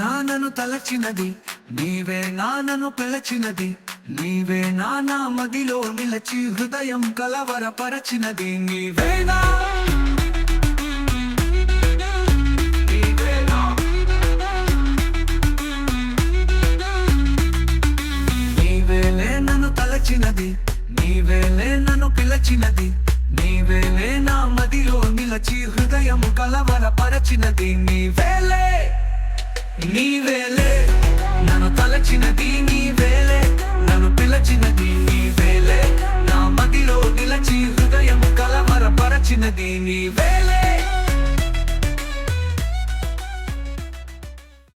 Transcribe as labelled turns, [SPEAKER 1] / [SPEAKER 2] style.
[SPEAKER 1] నన్ను తలచినది, నీవే నన్ను పిలచినది, నీవే నా మదిలో నిలచి హృదయం కలవరపరచినది. నీవేనా నన్ను తలచినది, నీవేలే నన్ను పిలచినది, నీవేలే నా మదిలో నిలచి హృదయము కలవరపరచినది. నీవేలే నీవేలే నన్ను తలచినది, నీవేలే నన్ను పిలచినది, నీవేలే నా మదిలో నిలచి హృదయము కలవరపరచినది. నీవేలే